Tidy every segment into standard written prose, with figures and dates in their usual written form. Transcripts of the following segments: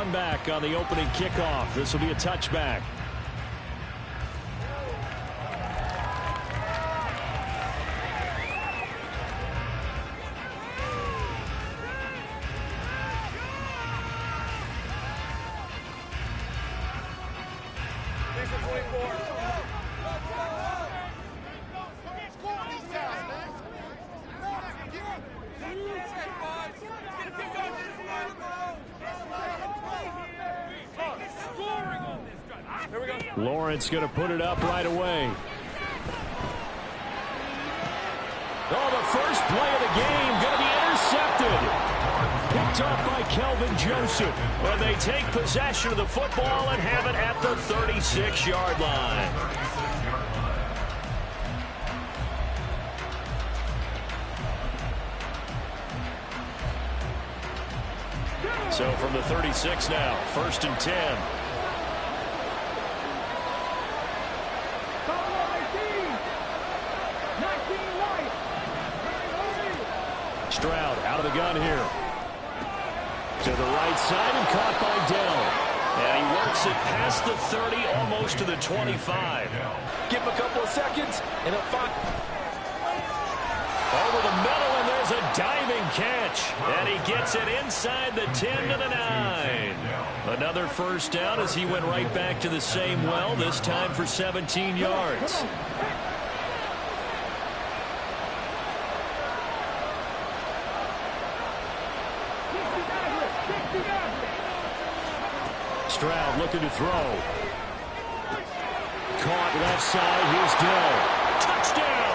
one back on the opening kickoff. This will be a touchback. Lawrence going to put it up right away. Oh, the first play of the game going to be intercepted. Picked off by Kelvin Joseph. And they take possession of the football and have it at the 36-yard line. So from the 36 now, 1st and 10. Stroud out of the gun here. To the right side and caught by Dell. And he works it past the 30, almost to the 25. Give him a couple of seconds, and he'll find... Over the middle, and there's a diving catch. And he gets it inside the 10 to the 9. Another first down as he went right back to the same well, this time for 17 yards. Stroud looking to throw. Caught left side. Here's Dell. Touchdown.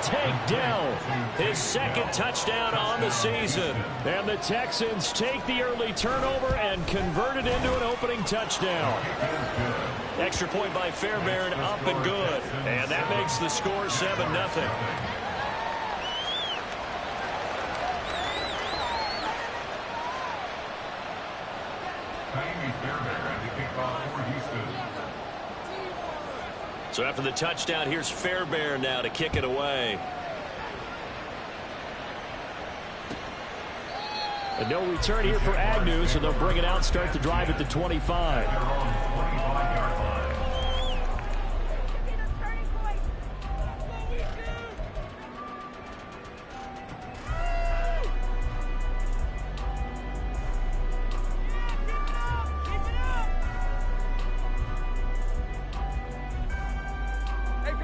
Take Dell. His second touchdown on the season. And the Texans take the early turnover and convert it into an opening touchdown. Extra point by Fairbairn, up and good. And that makes the score 7-0. So after the touchdown, here's Fairbairn now to kick it away. And no return here for Agnew, so they'll bring it out, start the drive at the 25.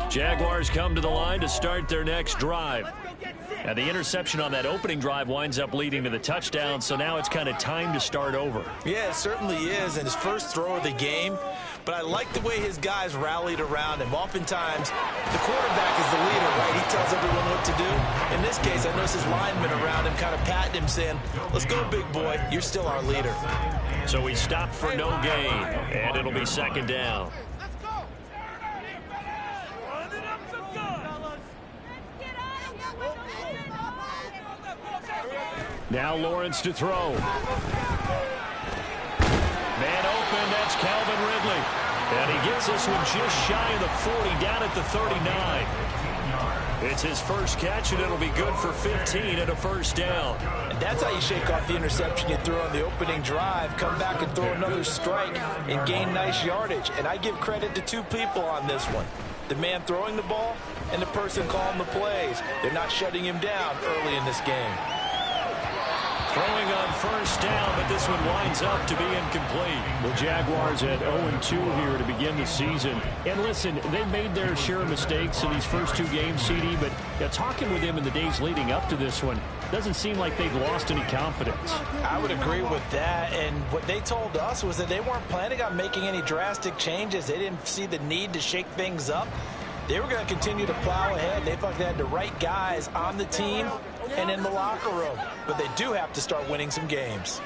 Jaguars come to the line to start their next drive. And the interception on that opening drive winds up leading to the touchdown, so now it's kind of time to start over. Yeah, it certainly is, and his first throw of the game. But I like the way his guys rallied around him. Oftentimes, the quarterback is the leader, right? He tells everyone what to do. In this case, I noticed his linemen around him kind of patting him, saying, let's go, big boy. You're still our leader. So we stop for no gain, and it'll be second down. Now Lawrence to throw. Man open, that's Calvin Ridley. And he gets this one just shy of the 40, down at the 39. It's his first catch, and it'll be good for 15 and a first down. And that's how you shake off the interception you threw on the opening drive, come back and throw another strike and gain nice yardage. And I give credit to two people on this one. The man throwing the ball and the person calling the plays. They're not shutting him down early in this game. Throwing on first down, but this one winds up to be incomplete. The Jaguars at 0-2 here to begin the season. And listen, they made their share of mistakes in these first two games, CD, but talking with them in the days leading up to this one, doesn't seem like they've lost any confidence. I would agree with that, and what they told us was that they weren't planning on making any drastic changes. They didn't see the need to shake things up. They were going to continue to plow ahead. They felt they had the right guys on the team and in the locker room. But they do have to start winning some games.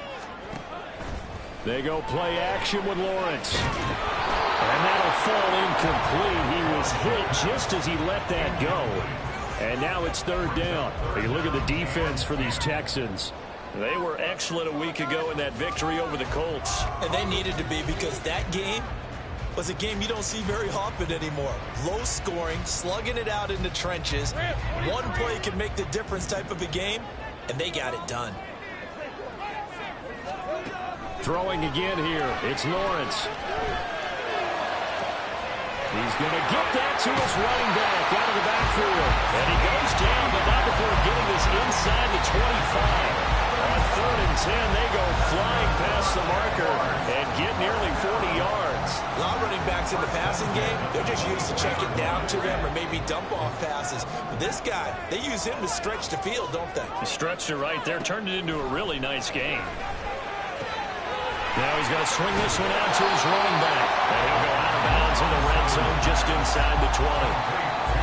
They go play action with Lawrence. And that'll fall incomplete. He was hit just as he let that go. And now it's third down. You look at the defense for these Texans. They were excellent a week ago in that victory over the Colts. And they needed to be, because that game was a game you don't see very often anymore. Low scoring, slugging it out in the trenches. One play can make the difference type of a game, and they got it done. Throwing again here, it's Lawrence. He's going to get that to his running back out of the backfield. And he goes down, but not before getting this inside the 25. On 3rd and 10, they go flying past the marker and get nearly 40 yards. A lot of running backs in the passing game, they're just used to check it down to them or maybe dump off passes. But this guy, they use him to stretch the field, don't they? He stretched it right there, turned it into a really nice game. Now he's going to swing this one out to his running back. And he'll go out of bounds in the red zone just inside the 20.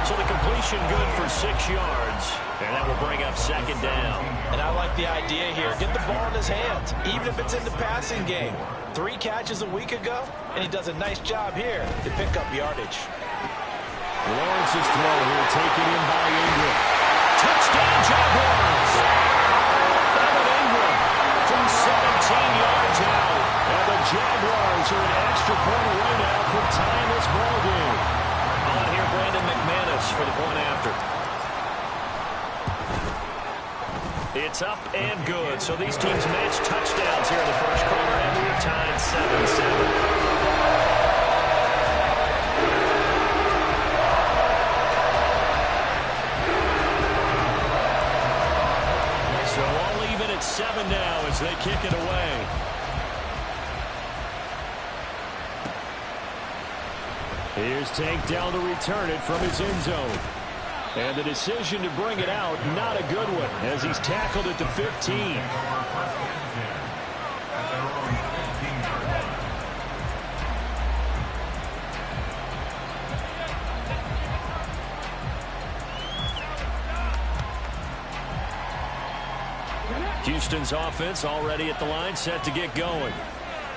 So the completion good for 6 yards. And that will bring up 2nd down. And I like the idea here. Get the ball in his hands, even if it's in the passing game. 3 catches a week ago, and he does a nice job here to pick up yardage. Lawrence's throw here taken in by Ingram. Touchdown Jaguars! Evan Ingram from 17 yards out. And the Jaguars are an extra point away now from tying this ball game. On here, Brandon McManus for the point after. It's up and good. So these teams match touchdowns here in the first quarter, and we're tied 7-7. So all even at 7 now as they kick it away. Here's Tank down to return it from his end zone. And the decision to bring it out, not a good one, as he's tackled at the 15. Houston's offense already at the line, set to get going.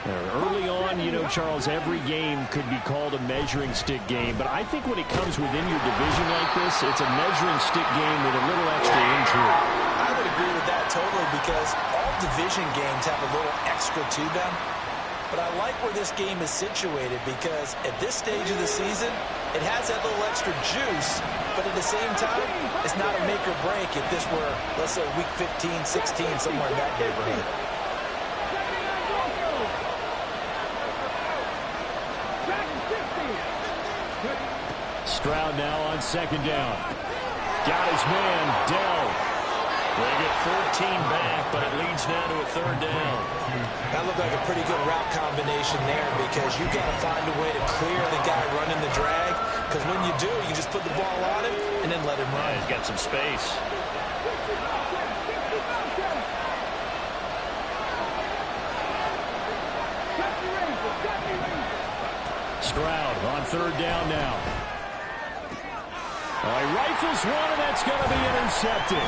Early on, you know, Charles, every game could be called a measuring stick game. But I think when it comes within your division like this, it's a measuring stick game with a little extra intrigue. I would agree with that totally because all division games have a little extra to them. But I like where this game is situated because at this stage of the season, it has that little extra juice. But at the same time, it's not a make or break if this were, let's say, week 15, 16, somewhere in that neighborhood. Stroud now on 2nd down. Got his man, Dell. They get 14 back, but it leads now to a 3rd down. That looked like a pretty good route combination there because you've got to find a way to clear the guy running the drag. Because when you do, you just put the ball on him and then let him run. He's got some space. Stroud on 3rd down now. He rifles one, and that's going to be intercepted.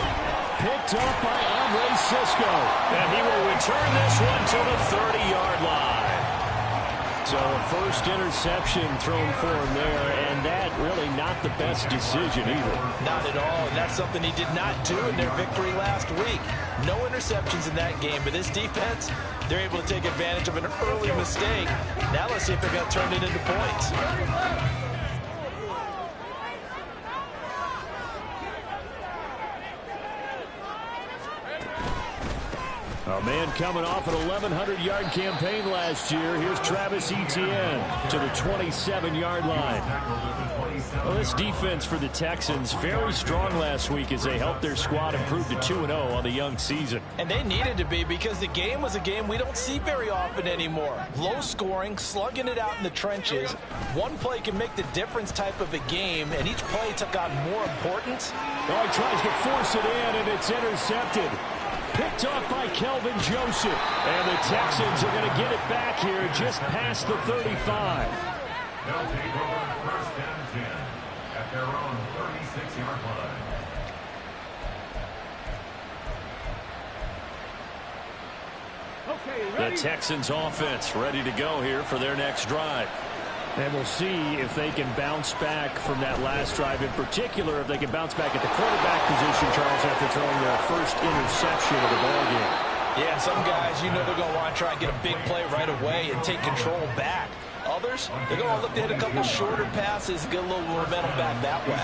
Picked up by Andre Cisco. And he will return this one to the 30-yard line. So a first interception thrown for him there, and that really not the best decision either. Not at all, and that's something he did not do in their victory last week. No interceptions in that game, but this defense, they're able to take advantage of an early mistake. Now let's see if they're going to turn it into points. A man coming off an 1,100-yard campaign last year. Here's Travis Etienne to the 27-yard line. Well, this defense for the Texans, very strong last week as they helped their squad improve to 2-0 on the young season. And they needed to be because the game was a game we don't see very often anymore. Low scoring, slugging it out in the trenches. One play can make the difference type of a game, and each play took on more importance. Oh, he tries to force it in, and it's intercepted. Picked off by Kelvin Joseph. And the Texans are going to get it back here just past the 35. They'll take over 1st and 10 at their own 36-yard line. The Texans offense ready to go here for their next drive. And we'll see if they can bounce back from that last drive. In particular, if they can bounce back at the quarterback position, Charles, after throwing their first interception of the ballgame. Yeah, some guys, you know they're going to want to try and get a big play right away and take control back. Others, they're going to look to hit a couple shorter passes and get a little momentum back that way.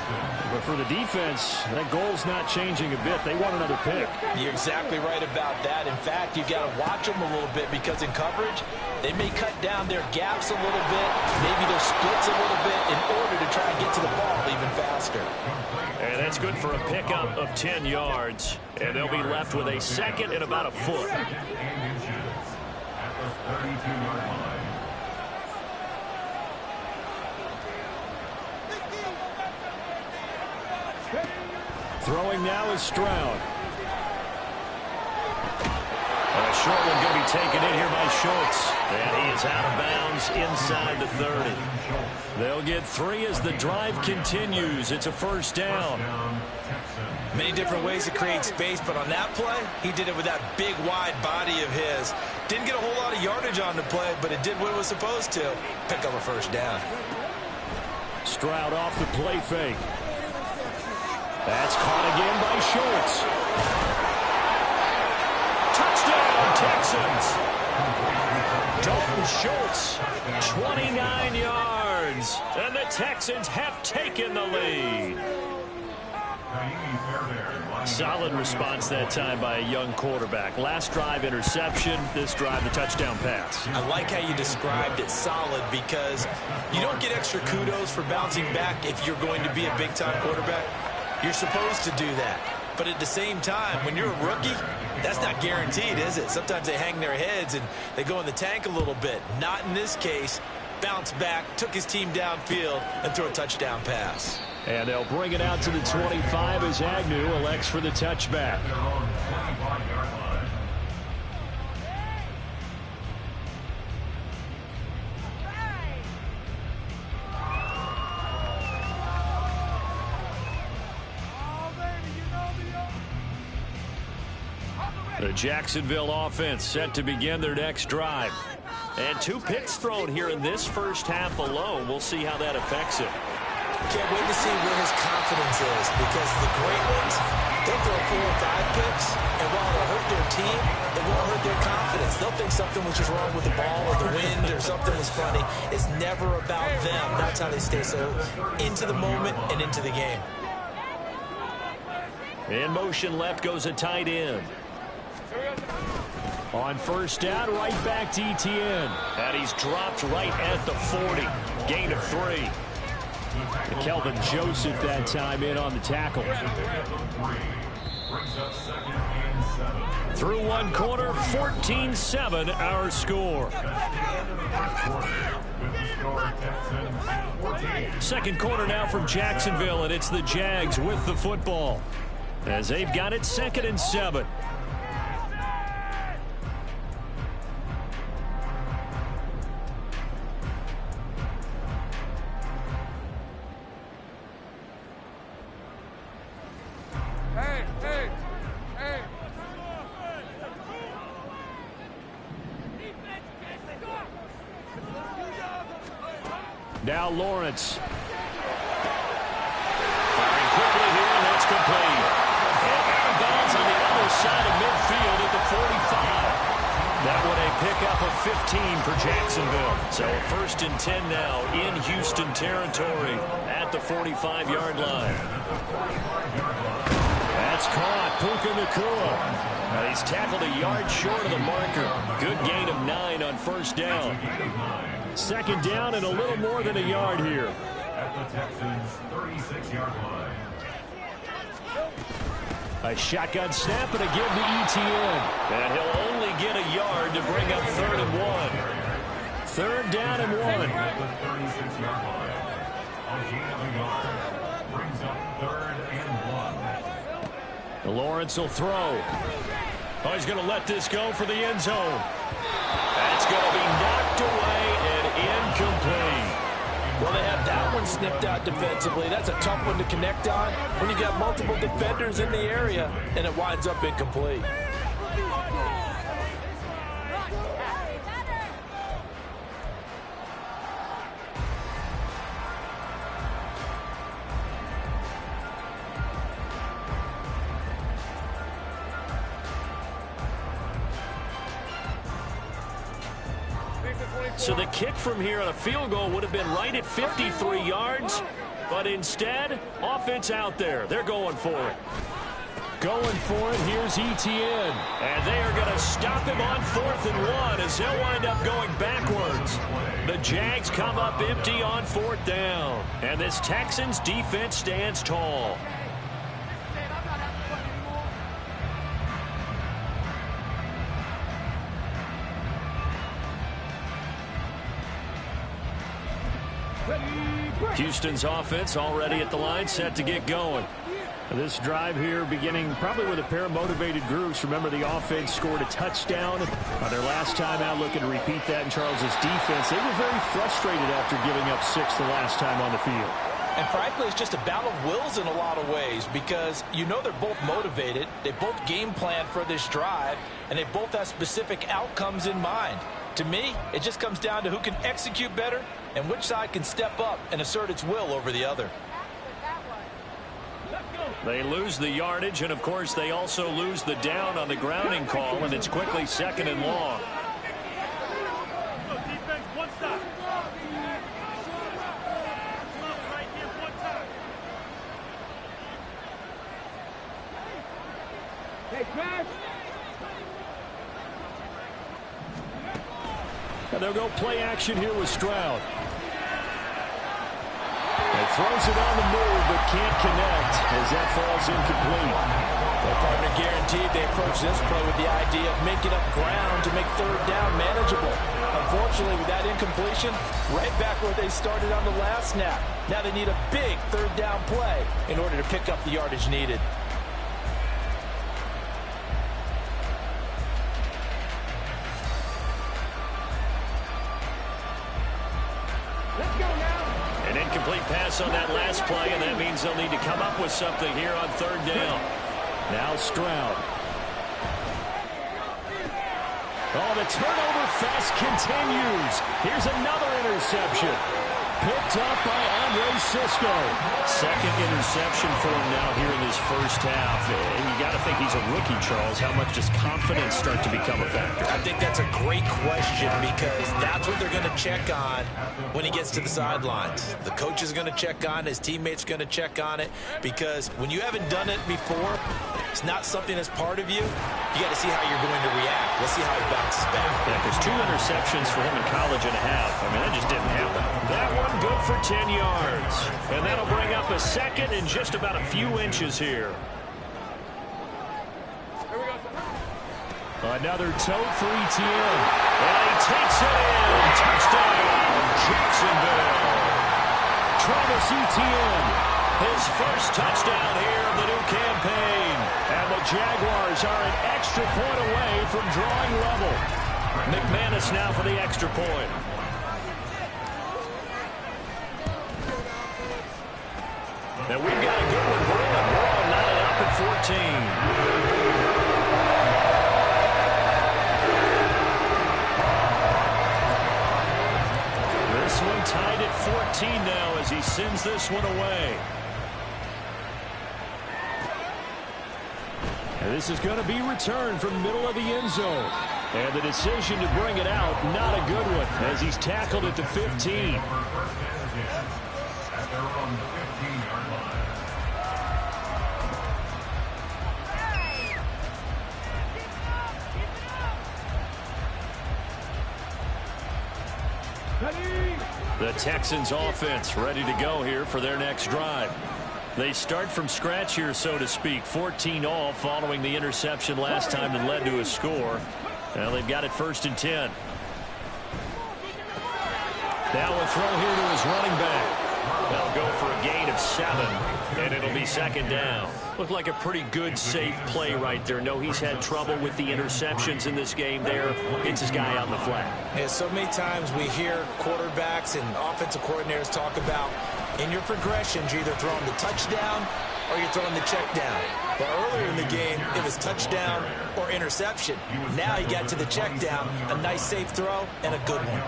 But for the defense, that goal's not changing a bit. They want another pick. You're exactly right about that. In fact, you've got to watch them a little bit because in coverage, they may cut down their gaps a little bit, maybe their splits a little bit in order to try and get to the ball even faster. And that's good for a pickup of 10 yards. And they'll be left with a second and about a foot. At the 32-yard line. Throwing now is Stroud. And a short one going to be taken in here by Schultz. And he is out of bounds inside the 30. They'll get 3 as the drive continues. It's a first down. Many different ways to create space, but on that play, he did it with that big, wide body of his. Didn't get a whole lot of yardage on the play, but it did what it was supposed to. Pick up a first down. Stroud off the play fake. That's caught again by Schultz. Touchdown, Texans. Dalton Schultz, 29 yards. And the Texans have taken the lead. Solid response that time by a young quarterback. Last drive, interception. This drive, the touchdown pass. I like how you described it, solid, because you don't get extra kudos for bouncing back if you're going to be a big-time quarterback. You're supposed to do that. But at the same time, when you're a rookie, that's not guaranteed, is it? Sometimes they hang their heads and they go in the tank a little bit. Not in this case. Bounced back, took his team downfield, and threw a touchdown pass. And they'll bring it out to the 25 as Agnew elects for the touchback. The Jacksonville offense set to begin their next drive. And 2 picks thrown here in this first half alone. We'll see how that affects it. Can't wait to see where his confidence is, because the great ones, they'll throw 4 or 5 picks, and while it'll hurt their team, it won't hurt their confidence. They'll think something was just wrong with the ball or the wind or something was funny. It's never about them. That's how they stay so into the moment and into the game. In motion left goes a tight end. On first down, right back to Etienne. And he's dropped right at the 40. Gain of 3. And Kelvin Joseph that time in on the tackle. Through one quarter, 14-7 our score. Second quarter now from Jacksonville, and it's the Jags with the football as they've got it 2nd and 7. Now Lawrence. Firing quickly here, and that's complete. And out of bounds on the other side of midfield at the 45. That one a pickup of 15 for Jacksonville. So 1st and 10 now in Houston territory at the 45-yard line. That's caught. Puka Nacua. Now he's tackled a yard short of the marker. Good gain of 9 on first down. 2nd down and a little more than a yard here. At the Texans' 36-yard line. A shotgun snap and a give to Etienne. And he'll only get a yard to bring up 3rd and 1. 3rd down and 1. At the 36-yard line. A gain of a yard. Brings up 3rd and 1. Lawrence will throw. Oh, he's going to let this go for the end zone. That's going to be knocked away and incomplete. Well, they have that one snipped out defensively. That's a tough one to connect on when you got multiple defenders in the area, and it winds up incomplete. So the kick from here on a field goal would have been right at 53 yards, but instead, offense out there. They're going for it. Going for it, here's Etienne. And they are going to stop him on 4th and 1 as he'll wind up going backwards. The Jags come up empty on 4th down. And this Texans defense stands tall. Houston's offense already at the line, set to get going. This drive here beginning probably with a pair of motivated groups. Remember, the offense scored a touchdown on their last time out. Looking to repeat that in Charles's defense. They were very frustrated after giving up 6 the last time on the field. And frankly, it's just a battle of wills in a lot of ways because you know they're both motivated. They both game plan for this drive, and they both have specific outcomes in mind. To me, it just comes down to who can execute better and which side can step up and assert its will over the other. They lose the yardage, and of course they also lose the down on the grounding call, and it's quickly 2nd and long. Defense, one stop. Right here, one time. Hey, Crash. And they'll go play action here with Stroud. And throws it on the move, but can't connect as that falls incomplete. Well, partner, guaranteed they approach this play with the idea of making up ground to make 3rd down manageable. Unfortunately, with that incompletion, right back where they started on the last snap. Now they need a big 3rd down play in order to pick up the yardage needed. An incomplete pass on that last play, and that means they'll need to come up with something here on 3rd down. Now Stroud. Oh, the turnover fest continues. Here's another interception. Picked up by Andre Cisco. 2nd interception for him now here in this first half. And you got to think he's a rookie, Charles. How much does confidence start to become a factor? I think that's a great question because that's what they're going to check on when he gets to the sidelines. The coach is going to check on it. His teammates are going to check on it because when you haven't done it before, it's not something that's part of you. You got to see how you're going to react. Let's see how he bounces back. Yeah, there's 2 interceptions for him in college and a half. I mean, that just didn't happen. That one good for 10 yards. And that'll bring up a 2nd and just about a few inches here. Another tote for Etienne. And he takes it in. Touchdown, Jacksonville. Travis Etienne, his first touchdown here of the new campaign. And the Jaguars are an extra point away from drawing level. McManus now for the extra point. And we've got a good one going. We're all knotted up at 14. This one tied at 14 now as he sends this one away. And this is going to be returned from the middle of the end zone. And the decision to bring it out, not a good one, as he's tackled at the 15. At their own 15-yard line. The Texans offense ready to go here for their next drive. They start from scratch here, so to speak. 14 all following the interception last time that led to a score. Now they've got it 1st and 10. Now a throw here to his running back. They'll go for a gain of 7, and it'll be 2nd down. Looked like a pretty good, safe play right there. No, he's had trouble with the interceptions in this game there. Gets his guy out in the flat. Yeah, so many times we hear quarterbacks and offensive coordinators talk about in your progressions, you're either throwing the touchdown or you're throwing the check down. But earlier in the game, it was touchdown or interception. Now he got to the check down, a nice safe throw, and a good one.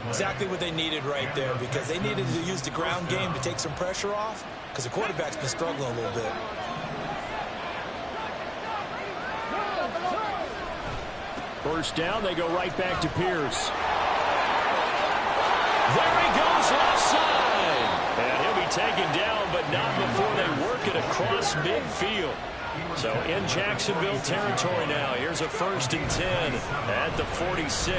Exactly what they needed right there because they needed to use the ground game to take some pressure off because the quarterback's been struggling a little bit. First down, they go right back to Pierce. There he goes left side. And he'll be taken down, but not before they work it across midfield. So in Jacksonville territory now. Here's a 1st and 10 at the 46.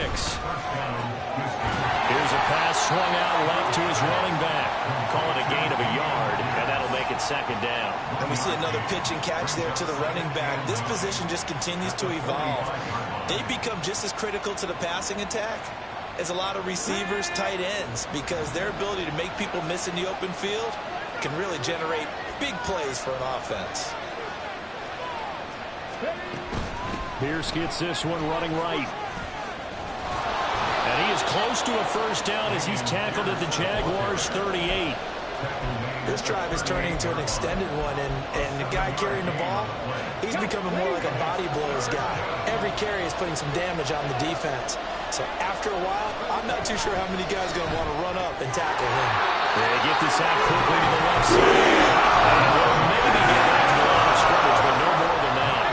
Here's a pass swung out left to his running back. Call it a gain of a yard, and that'll make it 2nd down. And we see another pitch and catch there to the running back. This position just continues to evolve. They become just as critical to the passing attack as a lot of receivers, tight ends, because their ability to make people miss in the open field can really generate big plays for an offense. Pierce gets this one running right. And he is close to a 1st down as he's tackled at the Jaguars' 38. This drive is turning into an extended one, and the guy carrying the ball, he's becoming more like a body blows guy. Every carry is putting some damage on the defense. So after a while, I'm not too sure how many guys are going to want to run up and tackle him. They get this out quickly to the left side. And will maybe get back to the line of scrimmage, but no more than that.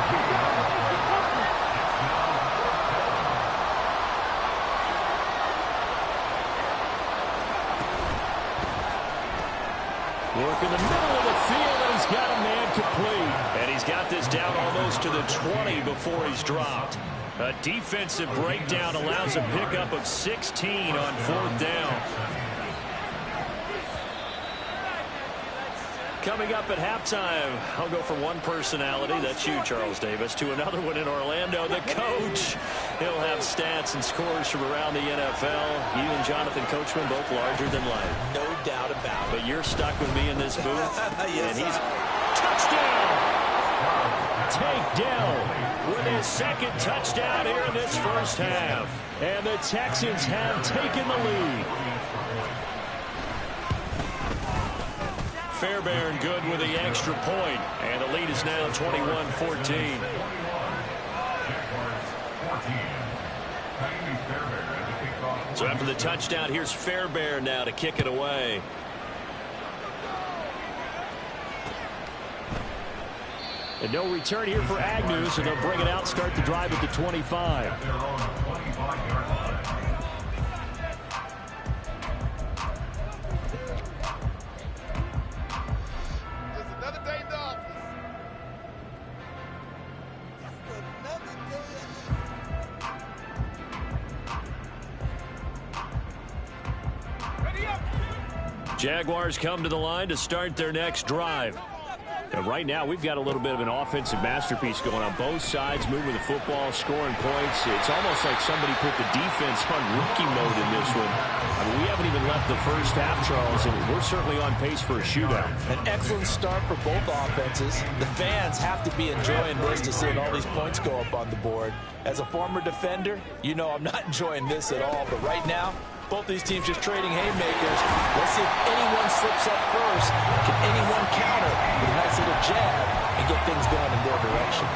Work in the middle of the field, and he's got a man complete. And he's got this down almost to the 20 before he's dropped. A defensive breakdown allows a pickup of 16 on 4th down. Coming up at halftime, I'll go from one personality, that's you, Charles Davis, to another one in Orlando, the coach. He'll have stats and scores from around the NFL. You and Jonathan Coachman, both larger than life. No doubt about it. But you're stuck with me in this booth. Yes, and he's touchdown! Takedown with his 2nd touchdown here in this 1st half. And the Texans have taken the lead. Fairbairn good with the extra point, and the lead is now 21-14. So after the touchdown, here's Fairbairn now to kick it away. And no return here for Agnew, so they'll bring it out, start the drive at the 25. Jaguars come to the line to start their next drive. And right now, we've got a little bit of an offensive masterpiece going on. Both sides moving the football, scoring points. It's almost like somebody put the defense on rookie mode in this one. I mean, we haven't even left the 1st half, Charles, and we're certainly on pace for a shootout. An excellent start for both offenses. The fans have to be enjoying this to see all these points go up on the board. As a former defender, you know I'm not enjoying this at all. But right now, both these teams just trading haymakers. Let's see if anyone slips up first. Can anyone counter with a nice little jab and get things going in their direction?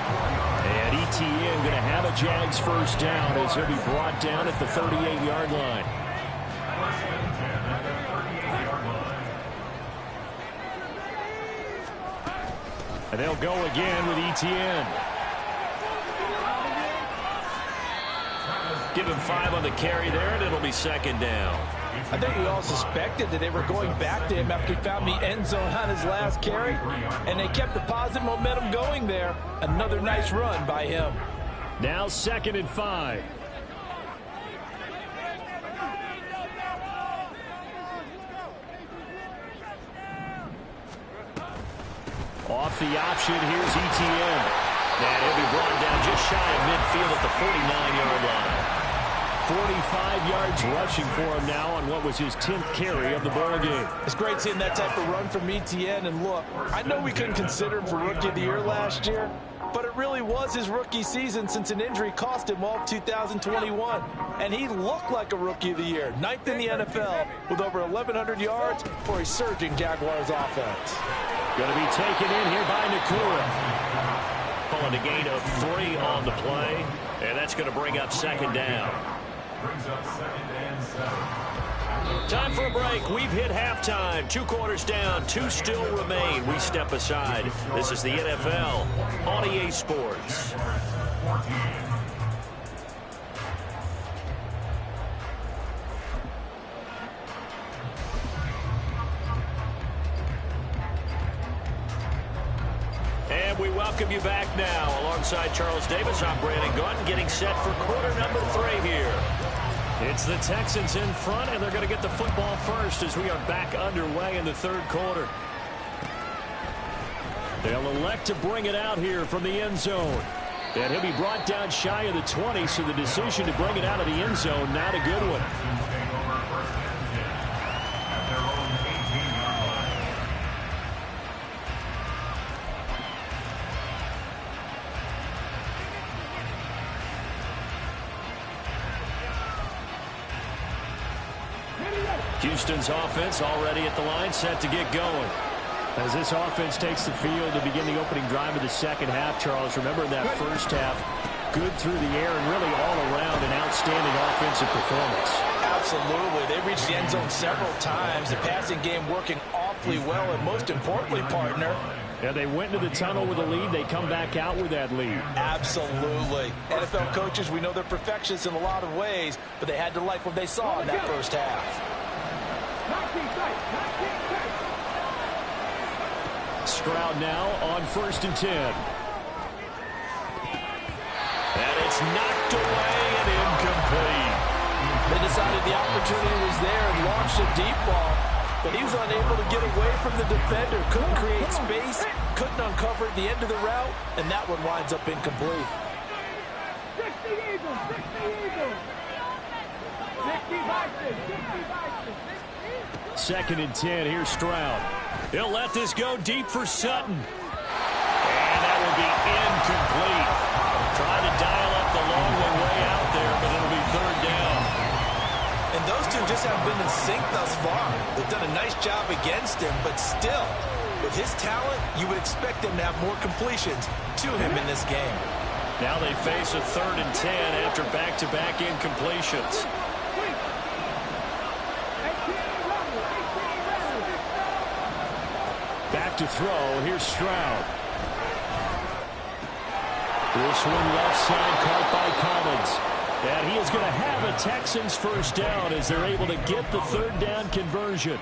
And ETN going to have a Jags 1st down as he'll be brought down at the 38-yard line. And they'll go again with ETN. Give him 5 on the carry there, and it'll be 2nd down. I think we all suspected that they were going back to him after he found the end zone on his last carry, and they kept the positive momentum going there. Another nice run by him. Now 2nd and 5. Off the option, here's ETN. And he'll be brought down just shy of midfield at the 49-yard line. 45 yards rushing for him now on what was his 10th carry of the ball game. It's great seeing that type of run from ETN. And look, I know we couldn't consider him for Rookie of the Year last year, but it really was his rookie season since an injury cost him all of 2021. And he looked like a Rookie of the Year, 9th in the NFL with over 1,100 yards for a surging Jaguars offense. Going to be taken in here by Nakua. Pulling a gain of 3 on the play, and that's going to bring up 2nd down. Brings up 2nd and 7. Time for a break. We've hit halftime. 2 quarters down, 2 still remain. We step aside. This is the NFL on EA Sports. And we welcome you back now. Alongside Charles Davis, I'm Brandon Gaudin, getting set for quarter number 3 here. It's the Texans in front, and they're going to get the football first as we are back underway in the third quarter. They'll elect to bring it out here from the end zone. And he'll be brought down shy of the 20, so the decision to bring it out of the end zone, not a good one. Houston's offense already at the line, set to get going. As this offense takes the field to begin the opening drive of the second half, Charles, remember that first half, good through the air and really all around an outstanding offensive performance. Absolutely. They reached the end zone several times. The passing game working awfully well, and most importantly, partner, yeah, they went into the tunnel with a lead. They come back out with that lead. Absolutely. NFL coaches, we know they're perfectionists in a lot of ways, but they had to like what they saw in that first half. Stroud now on 1st and 10. And it's knocked away and incomplete. They decided the opportunity was there and launched a deep ball, but he was unable to get away from the defender, couldn't create space, couldn't uncover the end of the route, and that one winds up incomplete. 60 Eagles, 60 Eagles. 60 Vikings, 60 Vikings. 2nd and 10, here's Stroud. He'll let this go deep for Sutton. And that will be incomplete. Trying to dial up the long way out there, but it'll be 3rd down. And those two just haven't been in sync thus far. They've done a nice job against him, but still, with his talent, you would expect him to have more completions to him in this game. Now they face a 3rd and 10 after back-to-back incompletions. Back to throw. Here's Stroud. This one left side caught by Collins. And he is going to have a Texans first down as they're able to get the 3rd down conversion.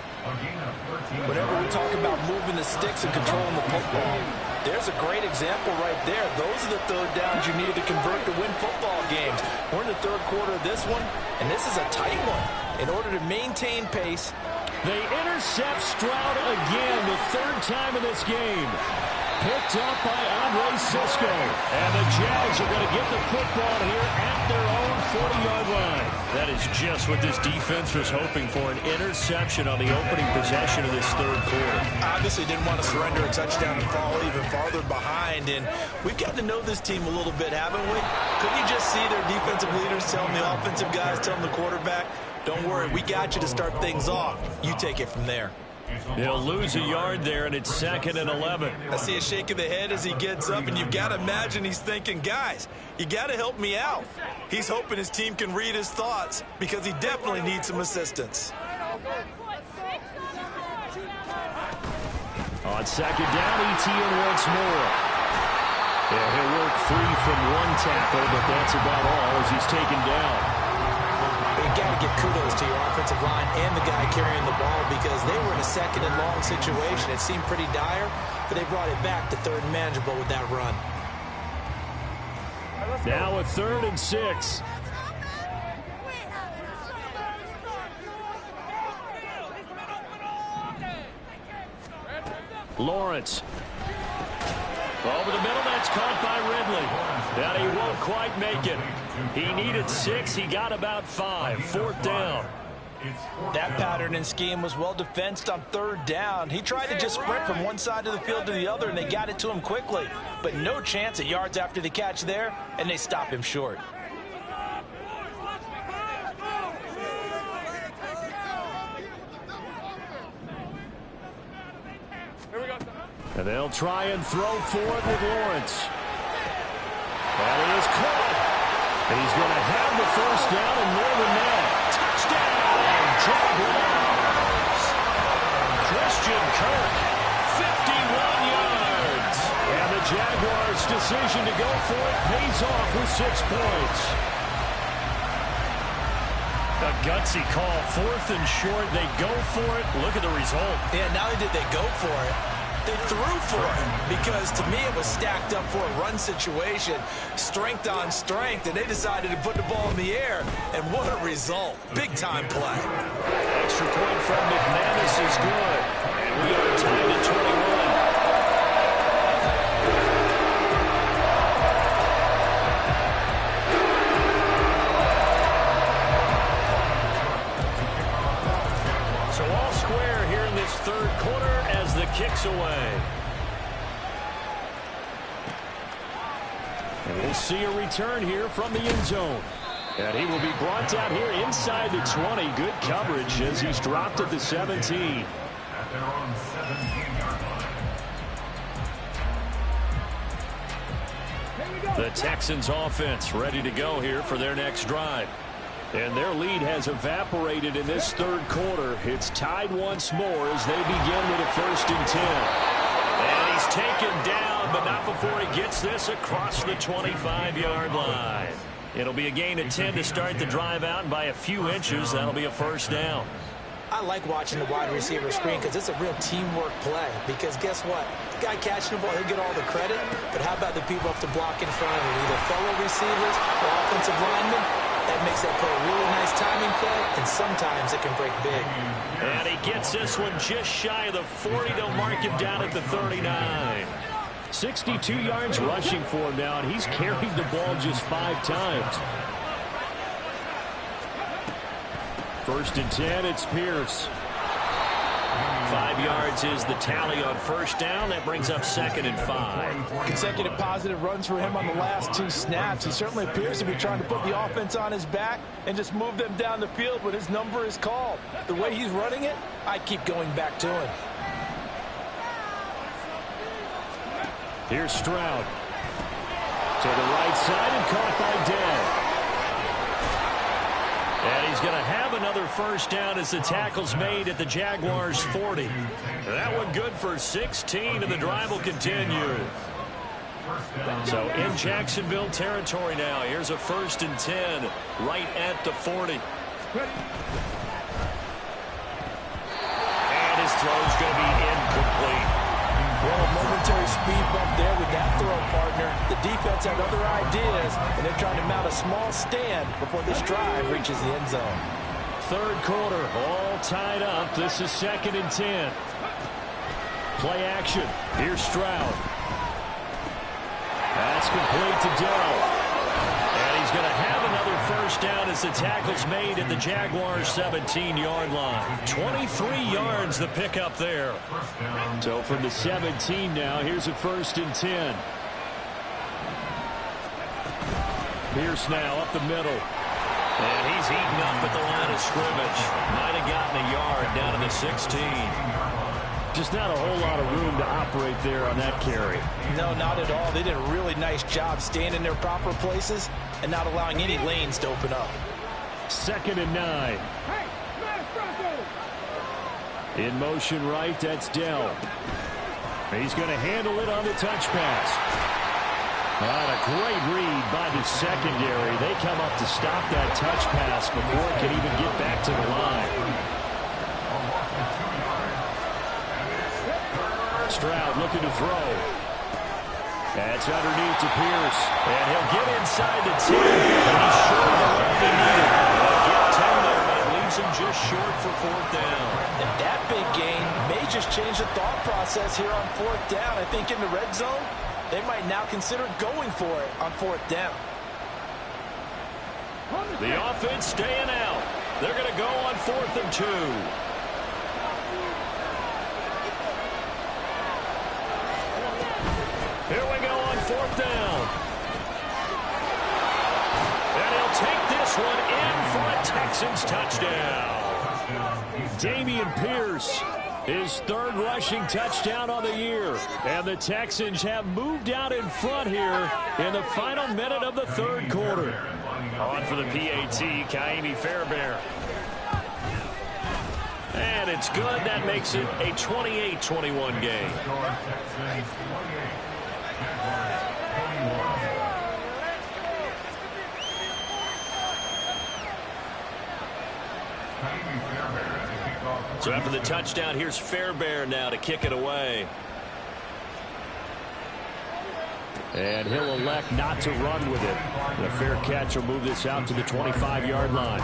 Whenever we talk about moving the sticks and controlling the football, there's a great example right there. Those are the 3rd downs you needed to convert to win football games. We're in the 3rd quarter of this one, and this is a tight one. In order to maintain pace, they intercept Stroud again, the 3rd time in this game. Picked up by Andre Cisco. And the Jags are going to get the football here at their own 40-yard line. That is just what this defense was hoping for, an interception on the opening possession of this 3rd quarter. Obviously didn't want to surrender a touchdown and fall even farther behind. And we've gotten to know this team a little bit, haven't we? Couldn't you just see their defensive leaders telling the offensive guys, telling the quarterback, don't worry, we got you to start things off. You take it from there. They'll lose a yard there, and it's 2nd and 11. I see a shake of the head as he gets up, and you've got to imagine he's thinking, guys, you got to help me out. He's hoping his team can read his thoughts because he definitely needs some assistance. On 2nd down, Etienne once more. Yeah, he'll work free from one tackle, but that's about all as he's taken down. You got to give kudos to your offensive line and the guy carrying the ball because they were in a 2nd and long situation. It seemed pretty dire, but they brought it back to 3rd and manageable with that run. Now a 3rd and 6. Lawrence. Over the middle, that's caught by Ridley. And he won't quite make it. He needed 6. He got about 5. 4th down. That pattern and scheme was well defensed on 3rd down. He tried to just sprint from one side of the field to the other, and they got it to him quickly. But no chance at yards after the catch there, and they stop him short. And they'll try and throw forward with Lawrence. And he is caught. And he's going to have the first down and more than that. Touchdown, Jaguars. Christian Kirk, 51 yards. And the Jaguars' decision to go for it pays off with 6 points. A gutsy call, 4th and short. They go for it. Look at the result. Yeah, not only did they go for it, They threw for it because, to me, it was stacked up for a run situation, strength on strength, and they decided to put the ball in the air, and what a result. Big-time play. Extra point from McManus is good, and we are tied at 21. So all square here in this third quarter as the kick's away. And we'll see a return here from the end zone. And he will be brought down here inside the 20. Good coverage as he's dropped at the 17. At their own 17-yard line. The Texans offense ready to go here for their next drive. And their lead has evaporated in this third quarter. It's tied once more as they begin with a 1st and 10. And he's taken down, but not before he gets this across the 25-yard line. It'll be a gain of 10 to start the drive out, and by a few inches, that'll be a 1st down. I like watching the wide receiver screen because it's a real teamwork play. Because guess what? The guy catching the ball, he'll get all the credit. But how about the people up to block in front of him? Either fellow receivers or offensive linemen. That makes that play a really nice timing play, and sometimes it can break big. And he gets this one just shy of the 40. They'll mark him down at the 39. 62 yards rushing for him now, and he's carried the ball just 5 times. 1st and 10, it's Pierce. 5 yards is the tally on 1st down. That brings up 2nd and 5. Consecutive positive runs for him on the last 2 snaps. He certainly appears to be trying to put the offense on his back and just move them down the field when his number is called. The way he's running it, I keep going back to him. Here's Stroud. To the right side and caught by Dell. And he's going to have another 1st down as the tackle's made at the Jaguars' 40. That one good for 16, and the drive will continue. So in Jacksonville territory now. Here's a 1st and 10 right at the 40. And his throw's going to be incomplete. Well, a momentary speed bump there with that throw, partner. The defense had other ideas, and they're trying to mount a small stand before this drive reaches the end zone. Third quarter, all tied up. This is 2nd and 10. Play action. Here's Stroud. That's complete to Dell. And he's going to have another 1st down as the tackle's made at the Jaguars' 17-yard line. 23 yards the pickup there. So from the 17 now, here's a 1st and 10. Pierce now up the middle. And he's eaten up at the line of scrimmage. Might have gotten a yard down to the 16. Just not a whole lot of room to operate there on that carry. No, not at all. They did a really nice job staying in their proper places and not allowing any lanes to open up. 2nd and 9. In motion right, that's Dell. He's going to handle it on the touch pass. And a great read by the secondary. They come up to stop that touch pass before it can even get back to the line. Stroud looking to throw. That's underneath to Pierce. And he'll get inside the 10. And he's short of the one he needed. They'll get 10 there, but it leaves him just short for 4th down. And that big gain may just change the thought process here on 4th down. I think in the red zone, they might now consider going for it on 4th down. The offense staying out. They're going to go on 4th and 2. Here we go on 4th down. And he'll take this one in for a Texans touchdown. Dameon Pierce, his 3rd rushing touchdown on the year. And the Texans have moved out in front here in the final minute of the 3rd quarter. On for the PAT, Ka'imi Fairbairn. And it's good. That makes it a 28-21 game. So after the touchdown, here's Fairbairn now to kick it away. And he'll elect not to run with it. The fair catch will move this out to the 25-yard line.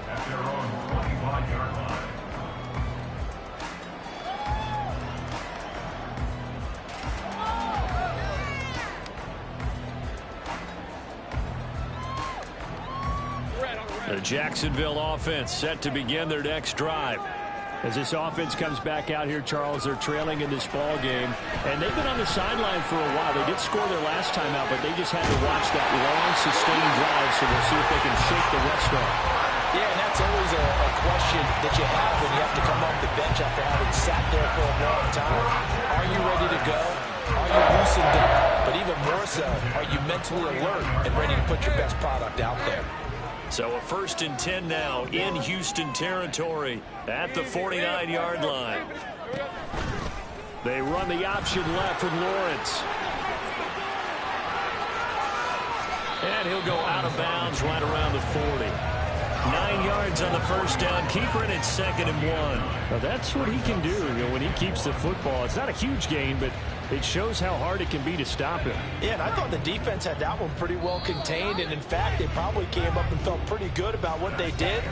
At their own 25-yard line. The Jacksonville offense set to begin their next drive. As this offense comes back out here, Charles, they're trailing in this ball game, and they've been on the sideline for a while. They did score their last time out, but they just had to watch that long, sustained drive, so we'll see if they can shake the rest off. Yeah, and that's always a question that you have when you have to come off the bench after having sat there for a long time. Are you ready to go? Are you loosened up? But even more so, are you mentally alert and ready to put your best product out there? So a 1st and 10 now in Houston territory at the 49-yard line. They run the option left with Lawrence. And he'll go out of bounds right around the 40. 9 yards on the first down. Keeper in at 2nd and 1. Now that's what he can do, when he keeps the football. It's not a huge gain, but it shows how hard it can be to stop him. Yeah, and I thought the defense had that one pretty well contained, and in fact, they probably came up and felt pretty good about what they did.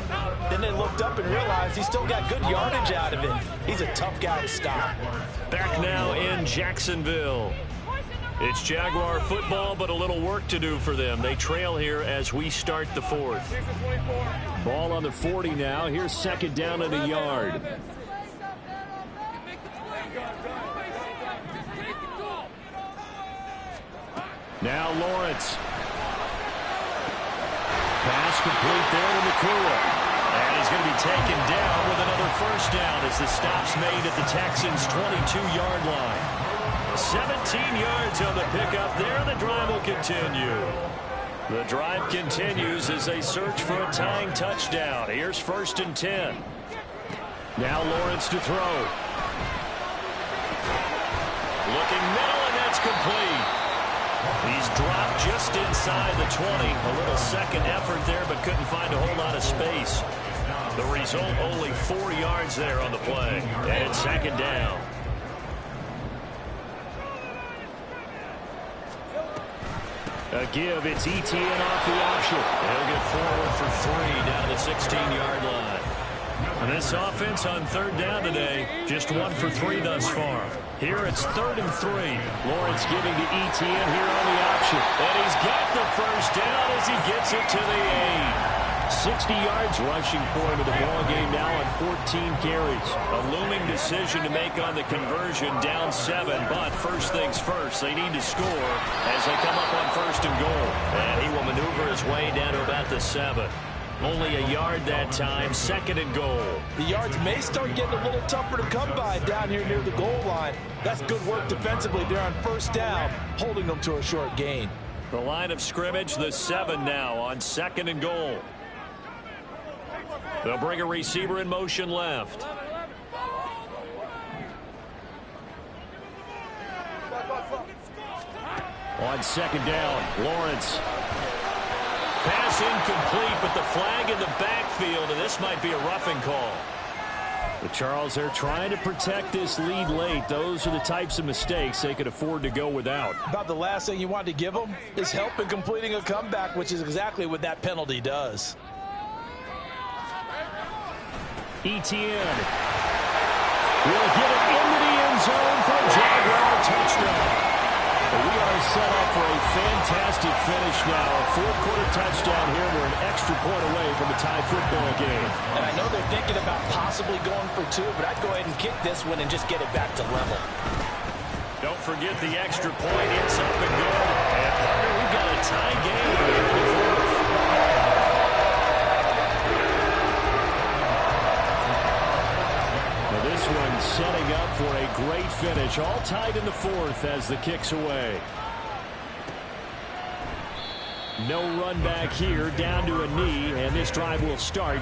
Then they looked up and realized he still got good yardage out of it. He's a tough guy to stop. Back now in Jacksonville. It's Jaguar football, but a little work to do for them. They trail here as we start the 4th. Ball on the 40 now. Here's 2nd down and a yard. Now Lawrence. Pass complete there to Nakua. And he's going to be taken down with another 1st down as the stop's made at the Texans' 22-yard line. 17 yards on the pickup there. The drive will continue. The drive continues as they search for a tying touchdown. Here's 1st and 10. Now Lawrence to throw. Looking middle, and that's complete. He's dropped just inside the 20. A little second effort there, but couldn't find a whole lot of space. The result, only 4 yards there on the play. And it's 2nd down. A give, it's Etienne off the option. He'll get forward for 3 down to the 16-yard line. And this offense on 3rd down today, just 1 for 3 thus far. Here it's 3rd and 3. Lawrence giving to Etienne here on the option. And he's got the 1st down as he gets it to the 8. 60 yards rushing for him in the ball game now on 14 carries. A looming decision to make on the conversion, down 7. But first things first, they need to score as they come up on 1st and goal. And he will maneuver his way down to about the 7. Only a yard that time, 2nd and goal. The yards may start getting a little tougher to come by down here near the goal line. That's good work defensively there on 1st down, holding them to a short gain. The line of scrimmage, the 7 now on 2nd and goal. They'll bring a receiver in motion left. On 2nd down, Lawrence. Pass incomplete, but the flag in the backfield, and this might be a roughing call. The Charles, they're trying to protect this lead late. Those are the types of mistakes they could afford to go without. About the last thing you want to give them is help in completing a comeback, which is exactly what that penalty does. Etienne will get it into the end zone for a Jaguar touchdown. We are set up for a fantastic finish now. A 4th-quarter touchdown here. We're an extra point away from a tie football game. And I know they're thinking about possibly going for 2, but I'd go ahead and kick this one and just get it back to level. Don't forget the extra point. It's up and good. And partner, we've got a tie game here in the 4th. This one setting up for a great finish. All tied in the 4th as the kick's away. No run back here, down to a knee, and this drive will start.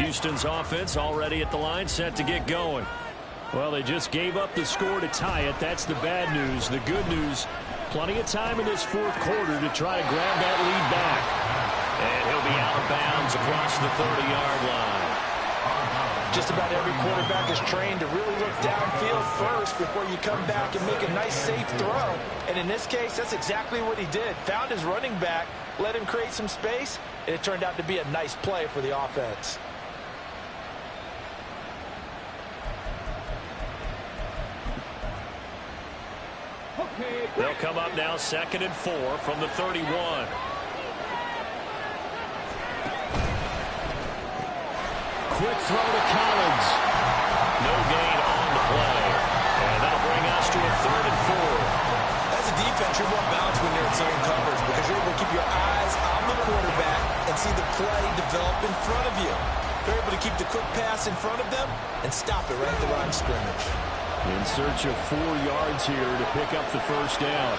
Houston's offense already at the line, set to get going. Well, they just gave up the score to tie it. That's the bad news. The good news, plenty of time in this fourth quarter to try to grab that lead back. And he'll be out of bounds across the 30-yard line. Just about every quarterback is trained to really look downfield first before you come back and make a nice, safe throw. And in this case, that's exactly what he did. Found his running back, let him create some space, and it turned out to be a nice play for the offense. They'll come up now 2nd and 4 from the 31. Quick throw to Collins. No gain on the play. And that'll bring us to a 3rd and 4. As a defense, you're more balanced when you're in zone coverage because you're able to keep your eyes on the quarterback and see the play develop in front of you. You're able to keep the quick pass in front of them and stop it right at the line of scrimmage. In search of 4 yards here to pick up the first down.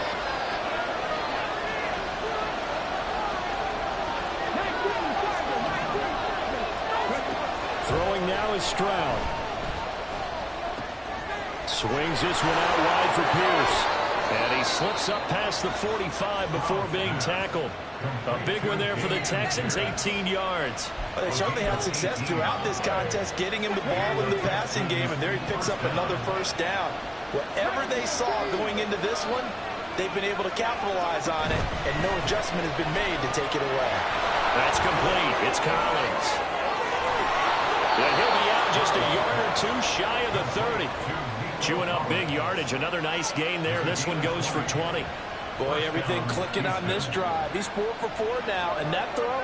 Throwing now is Stroud. Swings this one out wide for Pierce. And he slips up past the 45 before being tackled. A big one there for the Texans, 18 yards. Well, they certainly had success throughout this contest, getting him the ball in the passing game, and there he picks up another first down. Whatever they saw going into this one, they've been able to capitalize on it, and no adjustment has been made to take it away. That's complete. It's Collins. And he'll be out just a yard or two shy of the 30. Chewing up big yardage. Another nice gain there. This one goes for 20. Boy, everything clicking on this drive. He's 4 for 4 now, and that throw,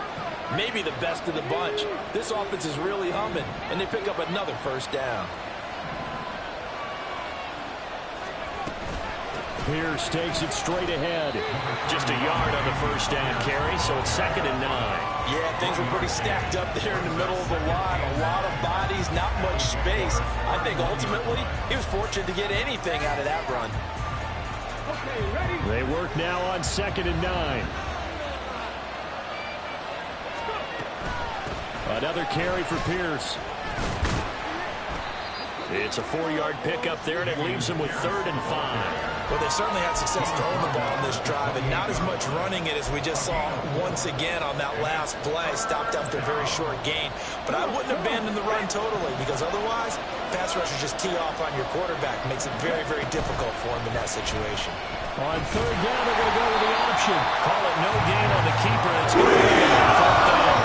maybe the best of the bunch. This offense is really humming, and they pick up another first down. Pierce takes it straight ahead. Just a yard on the first down carry, so it's 2nd and 9. Yeah, things were pretty stacked up there in the middle of the line. A lot of bodies, not much space. I think ultimately he was fortunate to get anything out of that run. They work now on 2nd and 9. Another carry for Pierce. It's a 4-yard pickup there, and it leaves him with 3rd and 5. Well, they certainly had success throwing the ball on this drive, and not as much running it as we just saw once again on that last play. Stopped after a very short gain. But I wouldn't abandon the run totally, because otherwise, pass rushers just tee off on your quarterback. Makes it very, very difficult for him in that situation. On 3rd down, they're going to go with the option. Call it no gain on the keeper. It's going to be on 4th down.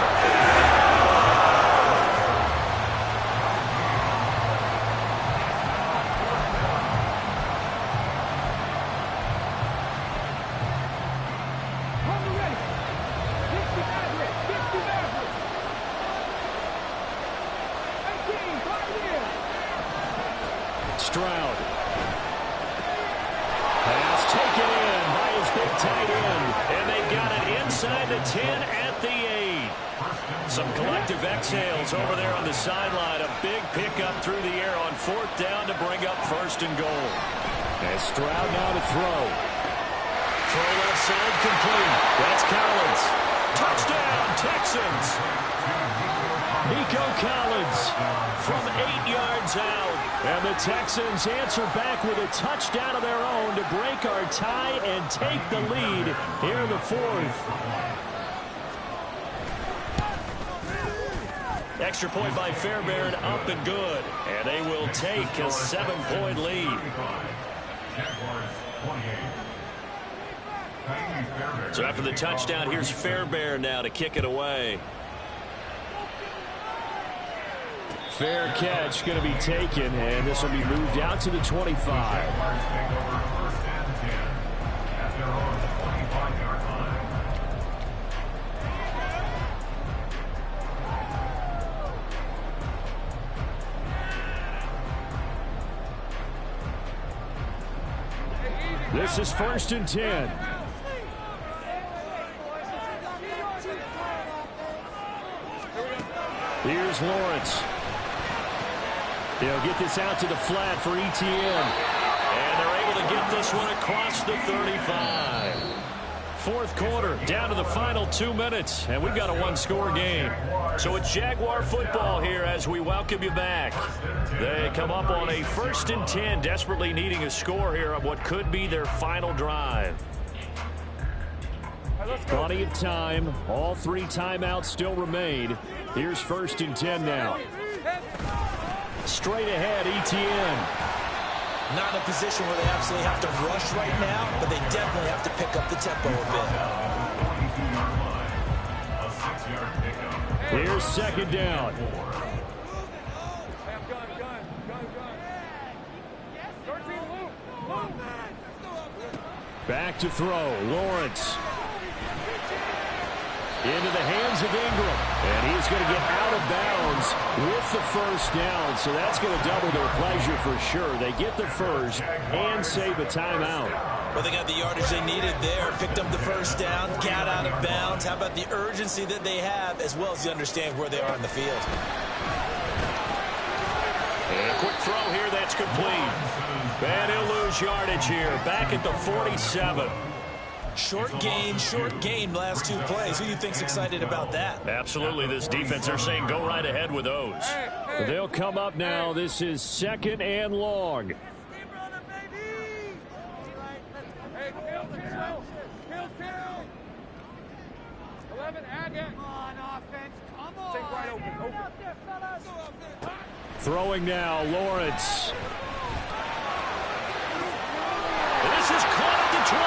Stroud. Pass taken in by his big tight end. And they've got it inside the 10 at the 8. Some collective exhales over there on the sideline. A big pickup through the air on 4th down to bring up 1st and goal. As Stroud now to throw. Throw left side complete. That's Collins. Touchdown, Texans. Nico Collins from 8 yards out. And the Texans answer back with a touchdown of their own to break our tie and take the lead here in the 4th. Extra point by Fairbairn, up and good. And they will take a 7-point lead. So after the touchdown, here's Fairbairn now to kick it away. Fair catch going to be taken, and this will be moved out to the 25. This is 1st and 10. Here's Lawrence. They'll get this out to the flat for Etienne. And they're able to get this one across the 35. fourth quarter, down to the final 2 minutes, and we've got a one-score game. So it's Jaguar football here as we welcome you back. They come up on a 1st and 10, desperately needing a score here on what could be their final drive. Plenty of time. All 3 timeouts still remain. Here's 1st and 10 now. Straight ahead, Etienne. Not in a position where they absolutely have to rush right now, but they definitely have to pick up the tempo a bit. Here's 2nd down. Back to throw. Lawrence. Into the hands of Ingram. And he's going to get out of bounds with the 1st down. So that's going to double their pleasure for sure. They get the 1st and save a timeout. Well, they got the yardage they needed there. Picked up the 1st down, got out of bounds. How about the urgency that they have as well as they understand where they are in the field? And a quick throw here that's complete. And he'll lose yardage here. Back at the 47. Short gain last 2 plays. Who do you think's excited about that? Absolutely. This defense, they're saying go right ahead with those. They'll come up now. This is 2nd and long. Throwing now, Lawrence. This is caught at the 20.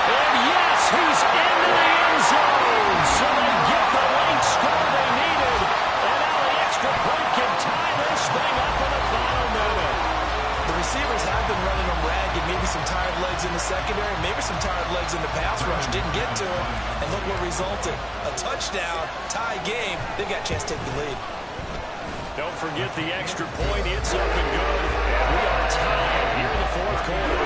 And yes, he's into the end zone. So they get the late score they needed. And now the extra point can tie this thing up in the final minute. The receivers have been running them ragged. Maybe some tired legs in the secondary. Maybe some tired legs in the pass rush. Didn't get to him. And look what resulted. A touchdown, tie game. They've got a chance to take the lead. Don't forget the extra point. It's up and good. And we are tied here in the 4th quarter.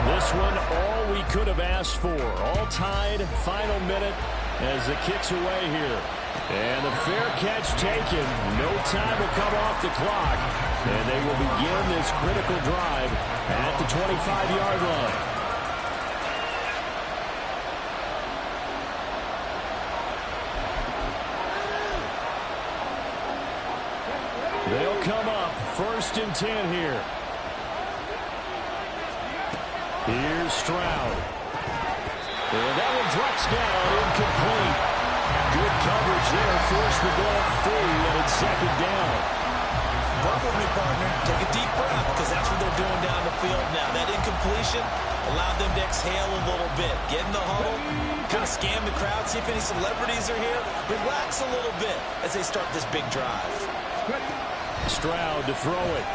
This one, all we could have asked for. All tied, final minute as it kicks away here. And the fair catch taken. No time to come off the clock. And they will begin this critical drive at the 25-yard line. They'll come up 1st and 10 here. Here's Stroud. And that one drops down, incomplete. Good coverage there, forced the ball free, and it's 2nd down. Work with me, partner. Take a deep breath, because that's what they're doing down the field now. That incompletion allowed them to exhale a little bit. Get in the huddle, kind of scan the crowd, see if any celebrities are here. Relax a little bit as they start this big drive. Stroud to throw it.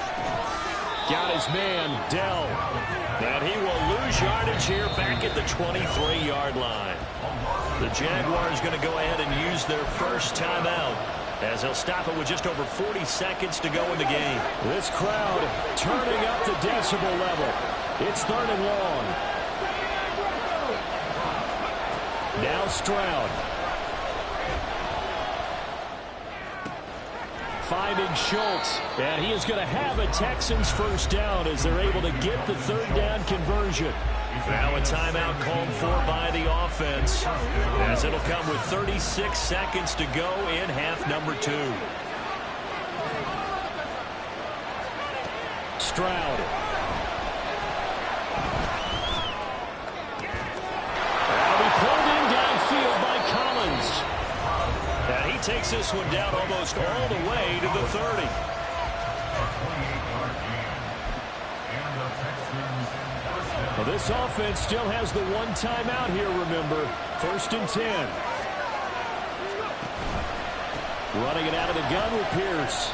Got his man, Dell. And he will lose yardage here back at the 23-yard line. The Jaguars going to go ahead and use their 1st timeout as they'll stop it with just over 40 seconds to go in the game. This crowd turning up the decibel level. It's 3rd and long. Now Stroud. Finding Schultz, and he is going to have a Texans 1st down as they're able to get the 3rd down conversion. Now a timeout called for by the offense as it'll come with 36 seconds to go in half number 2. Stroud. That'll be pulled in downfield by Collins. And he takes this one down almost all the way to the 30. Well, this offense still has the 1 timeout here, remember. 1st and 10. Running it out of the gun with Pierce.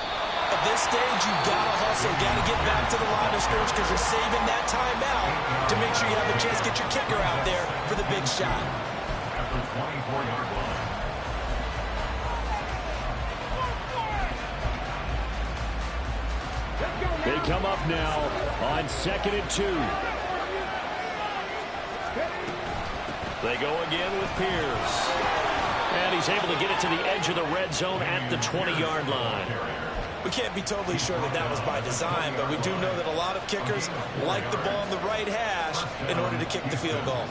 At this stage, you've got to hustle. Got to get back to the line of scrimmage because you're saving that timeout to make sure you have a chance to get your kicker out there for the big shot. At the 24-yard line. They come up now on 2nd and 2. They go again with Pierce. And he's able to get it to the edge of the red zone at the 20-yard line. We We can't be totally sure that that was by design, but we do know that a lot of kickers like the ball in the right hash in order to kick the field goal.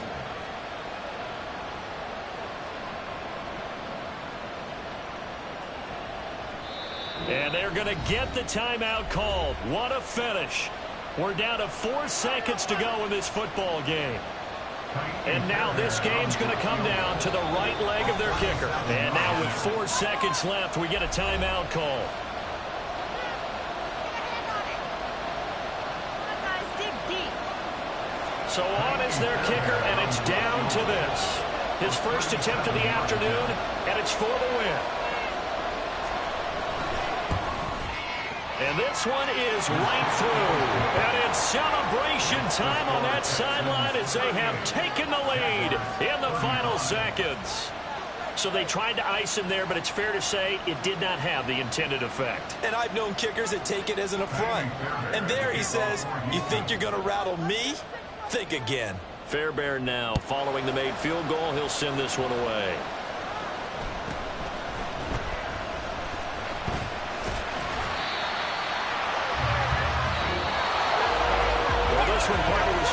And they're going to get the timeout called. What a finish. We're down to 4 seconds to go in this football game. And now this game's going to come down to the right leg of their kicker. And now with 4 seconds left, we get a timeout call. So on is their kicker, and it's down to this. His first attempt of the afternoon, and it's for the win. And this one is right through. And it's celebration time on that sideline as they have taken the lead in the final seconds. So they tried to ice him there, but it's fair to say it did not have the intended effect. And I've known kickers that take it as an affront. And there he says, you think you're going to rattle me? Think again. Fairbairn now, following the made field goal, he'll send this one away. This one, partner, was